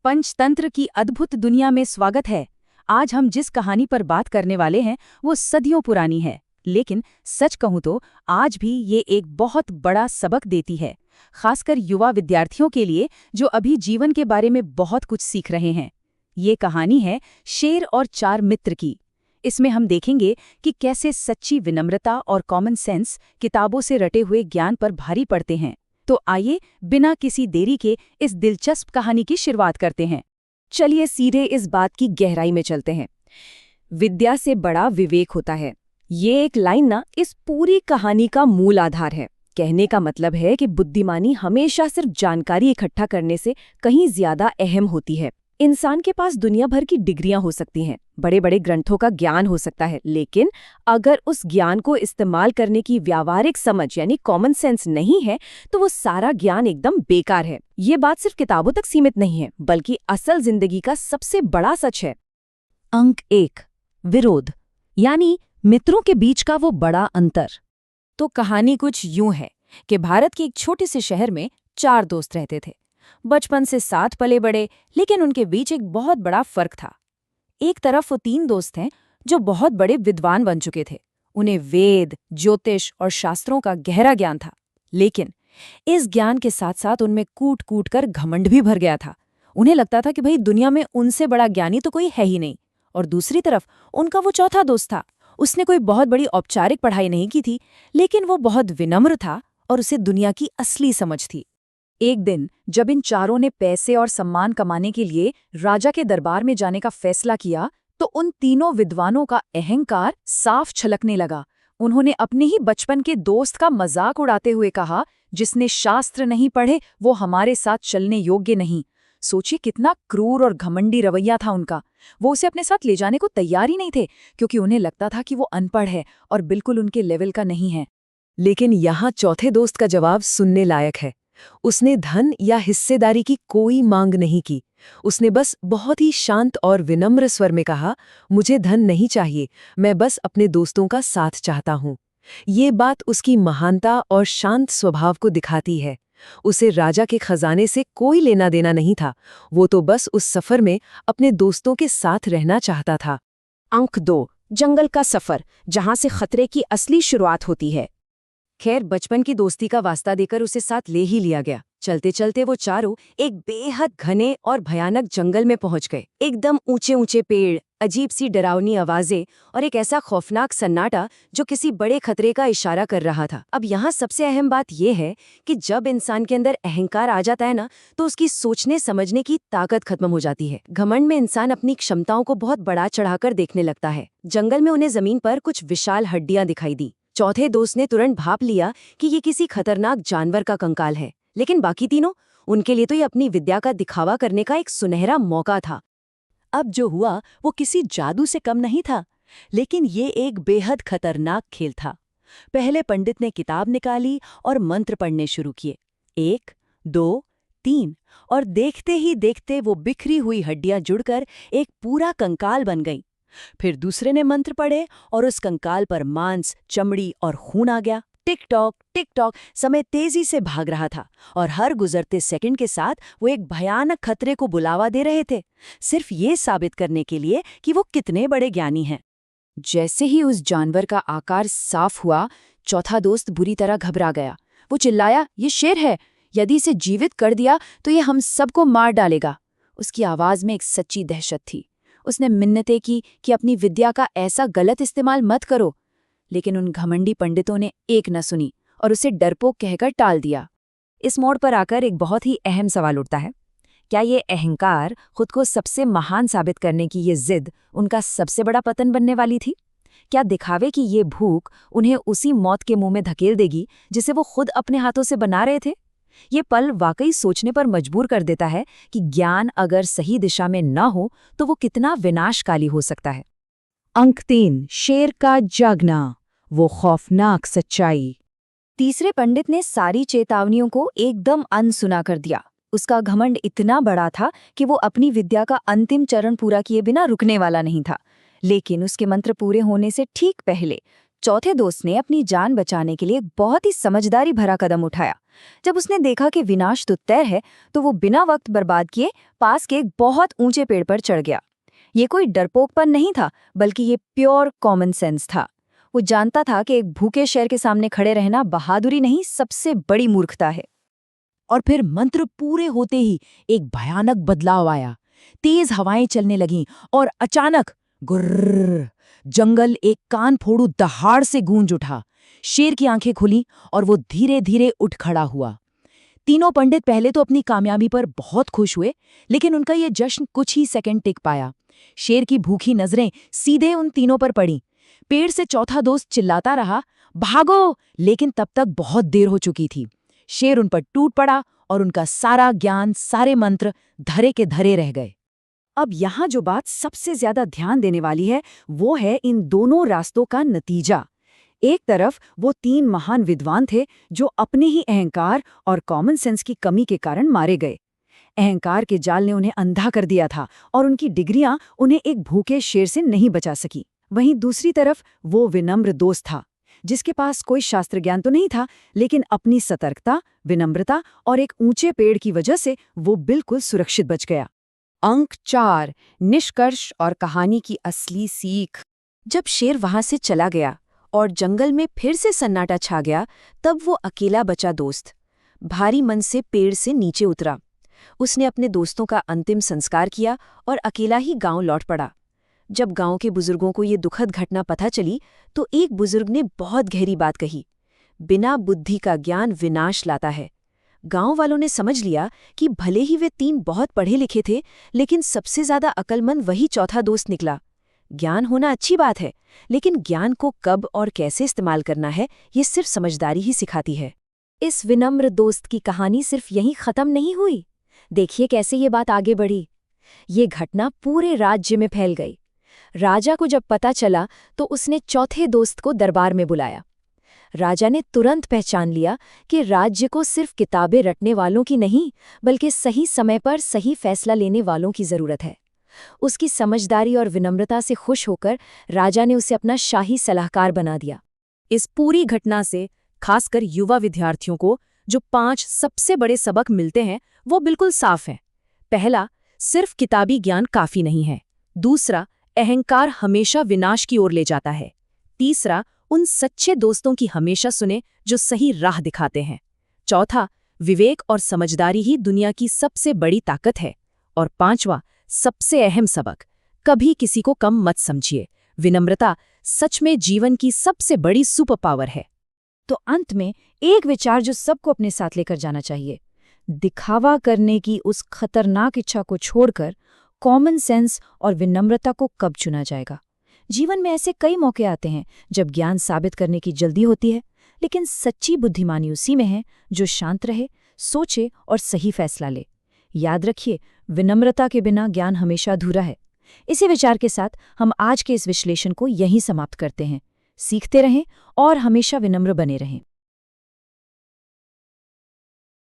पंचतंत्र की अद्भुत दुनिया में स्वागत है। आज हम जिस कहानी पर बात करने वाले हैं वो सदियों पुरानी है, लेकिन सच कहूं तो आज भी ये एक बहुत बड़ा सबक देती है, खासकर युवा विद्यार्थियों के लिए जो अभी जीवन के बारे में बहुत कुछ सीख रहे हैं। ये कहानी है शेर और चार मित्र की। इसमें हम देखेंगे कि कैसे सच्ची विनम्रता और कॉमन सेंस किताबों से रटे हुए ज्ञान पर भारी पड़ते हैं। तो आइए बिना किसी देरी के इस दिलचस्प कहानी की शुरुआत करते हैं। चलिए सीधे इस बात की गहराई में चलते हैं। विद्या से बड़ा विवेक होता है, ये एक लाइन ना इस पूरी कहानी का मूल आधार है। कहने का मतलब है कि बुद्धिमानी हमेशा सिर्फ जानकारी इकट्ठा करने से कहीं ज्यादा अहम होती है। इंसान के पास दुनिया भर की डिग्रियां हो सकती हैं, बड़े बड़े ग्रंथों का ज्ञान हो सकता है, लेकिन अगर उस ज्ञान को इस्तेमाल करने की व्यावहारिक समझ यानी कॉमन सेंस नहीं है तो वो सारा ज्ञान एकदम बेकार है। ये बात सिर्फ किताबों तक सीमित नहीं है, बल्कि असल जिंदगी का सबसे बड़ा सच है। अंक 1, विरोध यानी मित्रों के बीच का वो बड़ा अंतर। तो कहानी कुछ यूं है कि भारत के एक छोटे से शहर में 4 दोस्त रहते थे। बचपन से साथ पले बड़े, लेकिन उनके बीच एक बहुत बड़ा फर्क था। एक तरफ वो 3 दोस्त हैं जो बहुत बड़े विद्वान बन चुके थे। उन्हें वेद, ज्योतिष और शास्त्रों का गहरा ज्ञान था, लेकिन इस ज्ञान के साथ साथ उनमें कूट कूट कर घमंड भी भर गया था। उन्हें लगता था कि भाई दुनिया में उनसे बड़ा ज्ञानी तो कोई है ही नहीं। और दूसरी तरफ उनका वो चौथा दोस्त था। उसने कोई बहुत बड़ी औपचारिक पढ़ाई नहीं की थी, लेकिन वो बहुत विनम्र था और उसे दुनिया की असली समझ थी। एक दिन जब इन चारों ने पैसे और सम्मान कमाने के लिए राजा के दरबार में जाने का फैसला किया तो उन तीनों विद्वानों का अहंकार साफ छलकने लगा। उन्होंने अपने ही बचपन के दोस्त का मजाक उड़ाते हुए कहा, जिसने शास्त्र नहीं पढ़े वो हमारे साथ चलने योग्य नहीं। सोचिए कितना क्रूर और घमंडी रवैया था उनका। वो उसे अपने साथ ले जाने को तैयार ही नहीं थे, क्योंकि उन्हें लगता था कि वो अनपढ़ है और बिल्कुल उनके लेवल का नहीं है। लेकिन यहाँ चौथे दोस्त का जवाब सुनने लायक है। उसने धन या हिस्सेदारी की कोई मांग नहीं की। उसने बस बहुत ही शांत और विनम्र स्वर में कहा, मुझे धन नहीं चाहिए, मैं बस अपने दोस्तों का साथ चाहता हूँ। ये बात उसकी महानता और शांत स्वभाव को दिखाती है। उसे राजा के खजाने से कोई लेना देना नहीं था, वो तो बस उस सफर में अपने दोस्तों के साथ रहना चाहता था। अंक 2, जंगल का सफर, जहां से खतरे की असली शुरुआत होती है। खैर, बचपन की दोस्ती का वास्ता देकर उसे साथ ले ही लिया गया। चलते चलते वो चारों एक बेहद घने और भयानक जंगल में पहुंच गए। एकदम ऊंचे ऊंचे पेड़, अजीब सी डरावनी आवाजें और एक ऐसा खौफनाक सन्नाटा जो किसी बड़े खतरे का इशारा कर रहा था। अब यहाँ सबसे अहम बात यह है कि जब इंसान के अंदर अहंकार आ जाता है ना, तो उसकी सोचने समझने की ताकत खत्म हो जाती है। घमंड में इंसान अपनी क्षमताओं को बहुत बड़ा चढ़ाकर देखने लगता है। जंगल में उन्हें जमीन पर कुछ विशाल हड्डियां दिखाई दी। चौथे दोस्त ने तुरंत भाप लिया कि ये किसी खतरनाक जानवर का कंकाल है, लेकिन बाकी तीनों, उनके लिए तो ये अपनी विद्या का दिखावा करने का एक सुनहरा मौका था। अब जो हुआ वो किसी जादू से कम नहीं था, लेकिन ये एक बेहद खतरनाक खेल था। पहले पंडित ने किताब निकाली और मंत्र पढ़ने शुरू किए। 1, 2, 3, और देखते ही देखते वो बिखरी हुई हड्डियां जुड़कर एक पूरा कंकाल बन गईं। फिर दूसरे ने मंत्र पढ़े और उस कंकाल पर मांस, चमड़ी और खून आ गया। टिक टॉक समय तेजी से भाग रहा था और हर गुजरते सेकंड के साथ वो एक भयानक खतरे को बुलावा दे रहे थे, सिर्फ ये साबित करने के लिए कि वो कितने बड़े ज्ञानी हैं। जैसे ही उस जानवर का आकार साफ हुआ, चौथा दोस्त बुरी तरह घबरा गया। वो चिल्लाया, ये शेर है, यदि इसे जीवित कर दिया तो ये हम सबको मार डालेगा। उसकी आवाज में एक सच्ची दहशत थी। उसने मिन्नतें की कि अपनी विद्या का ऐसा गलत इस्तेमाल मत करो, लेकिन उन घमंडी पंडितों ने एक न सुनी और उसे डरपोक कहकर टाल दिया। इस मोड़ पर आकर एक बहुत ही अहम सवाल उठता है, क्या ये अहंकार, खुद को सबसे महान साबित करने की ये जिद उनका सबसे बड़ा पतन बनने वाली थी? क्या दिखावे की ये भूख उन्हें उसी मौत के मुंह में धकेल देगी जिसे वो खुद अपने हाथों से बना रहे थे? ये पल वाकई सोचने पर मजबूर कर देता है कि ज्ञान अगर सही दिशा में न हो तो वो कितना विनाशकाली हो सकता है। अंक 3, शेर का जागना, वो खौफनाक सच्चाई। तीसरे पंडित ने सारी चेतावनियों को एकदम अनसुना कर दिया। उसका घमंड इतना बड़ा था कि वो अपनी विद्या का अंतिम चरण पूरा किए बिना रुकने वाला नहीं था। लेकिन उसके मंत्र पूरे होने से ठीक पहले चौथे दोस्त ने अपनी जान बचाने के लिए एक बहुत ही समझदारी भरा कदम उठाया। जब उसने देखा कि विनाश तो तय है, तो वो बिना वक्त बर्बाद किए पास के एक बहुत ऊंचे पेड़ पर चढ़ गया। ये कोई डरपोकपन नहीं था, बल्कि ये प्योर कॉमन सेंस था। वो जानता था कि एक भूखे शेर के सामने खड़े रहना बहादुरी नहीं, सबसे बड़ी मूर्खता है। और फिर मंत्र पूरे होते ही एक भयानक बदलाव आया। तेज हवाएं चलने लगीं और अचानक गुर्र, जंगल एक कान फोड़ू दहाड़ से गूंज उठा। शेर की आंखें खुली और वो धीरे धीरे उठ खड़ा हुआ। तीनों पंडित पहले तो अपनी कामयाबी पर बहुत खुश हुए, लेकिन उनका ये जश्न कुछ ही सेकंड टिक पाया। शेर की भूखी नजरें सीधे उन तीनों पर पड़ी। पेड़ से चौथा दोस्त चिल्लाता रहा, भागो, लेकिन तब तक बहुत देर हो चुकी थी। शेर उन पर टूट पड़ा और उनका सारा ज्ञान, सारे मंत्र धरे के धरे रह गए। अब यहाँ जो बात सबसे ज्यादा ध्यान देने वाली है, वो है इन दोनों रास्तों का नतीजा। एक तरफ वो तीन महान विद्वान थे जो अपने ही अहंकार और कॉमन सेंस की कमी के कारण मारे गए। अहंकार के जाल ने उन्हें अंधा कर दिया था और उनकी डिग्रियां उन्हें एक भूखे शेर से नहीं बचा सकी। वहीं दूसरी तरफ वो विनम्र दोस्त था, जिसके पास कोई शास्त्र ज्ञान तो नहीं था, लेकिन अपनी सतर्कता, विनम्रता और एक ऊंचे पेड़ की वजह से वो बिल्कुल सुरक्षित बच गया। अंक 4, निष्कर्ष और कहानी की असली सीख। जब शेर वहां से चला गया और जंगल में फिर से सन्नाटा छा गया, तब वो अकेला बचा दोस्त भारी मन से पेड़ से नीचे उतरा। उसने अपने दोस्तों का अंतिम संस्कार किया और अकेला ही गांव लौट पड़ा। जब गांव के बुजुर्गों को ये दुखद घटना पता चली, तो एक बुजुर्ग ने बहुत गहरी बात कही, बिना बुद्धि का ज्ञान विनाश लाता है। गांव वालों ने समझ लिया कि भले ही वे तीन बहुत पढ़े लिखे थे, लेकिन सबसे ज्यादा अक्लमंद वही चौथा दोस्त निकला। ज्ञान होना अच्छी बात है, लेकिन ज्ञान को कब और कैसे इस्तेमाल करना है, ये सिर्फ समझदारी ही सिखाती है। इस विनम्र दोस्त की कहानी सिर्फ यहीं खत्म नहीं हुई। देखिए कैसे ये बात आगे बढ़ी। ये घटना पूरे राज्य में फैल गई। राजा को जब पता चला, तो उसने चौथे दोस्त को दरबार में बुलाया। राजा ने तुरंत पहचान लिया कि राज्य को सिर्फ किताबें रटने वालों की नहीं, बल्कि सही समय पर सही फैसला लेने वालों की जरूरत है। उसकी समझदारी और विनम्रता से खुश होकर राजा ने उसे अपना शाही सलाहकार बना दिया। इस पूरी घटना से खासकर युवा विद्यार्थियों को जो 5 सबसे बड़े सबक मिलते हैं, वो बिल्कुल साफ हैं। पहला, सिर्फ किताबी ज्ञान काफी नहीं है। दूसरा, अहंकार हमेशा विनाश की ओर ले जाता है। तीसरा, उन सच्चे दोस्तों की हमेशा सुने जो सही राह दिखाते हैं। चौथा, विवेक और समझदारी ही दुनिया की सबसे बड़ी ताकत है। और पांचवा, सबसे अहम सबक, कभी किसी को कम मत समझिए। विनम्रता सच में जीवन की सबसे बड़ी सुपर पावर है। तो अंत में एक विचार जो सबको अपने साथ लेकर जाना चाहिए, दिखावा करने की उस खतरनाक इच्छा को छोड़कर कॉमन सेंस और विनम्रता को कब चुना जाएगा। जीवन में ऐसे कई मौके आते हैं जब ज्ञान साबित करने की जल्दी होती है, लेकिन सच्ची बुद्धिमानी उसी में है जो शांत रहे, सोचे और सही फैसला ले। याद रखिए, विनम्रता के बिना ज्ञान हमेशा अधूरा है। इसी विचार के साथ हम आज के इस विश्लेषण को यहीं समाप्त करते हैं। सीखते रहें और हमेशा विनम्र बने रहें।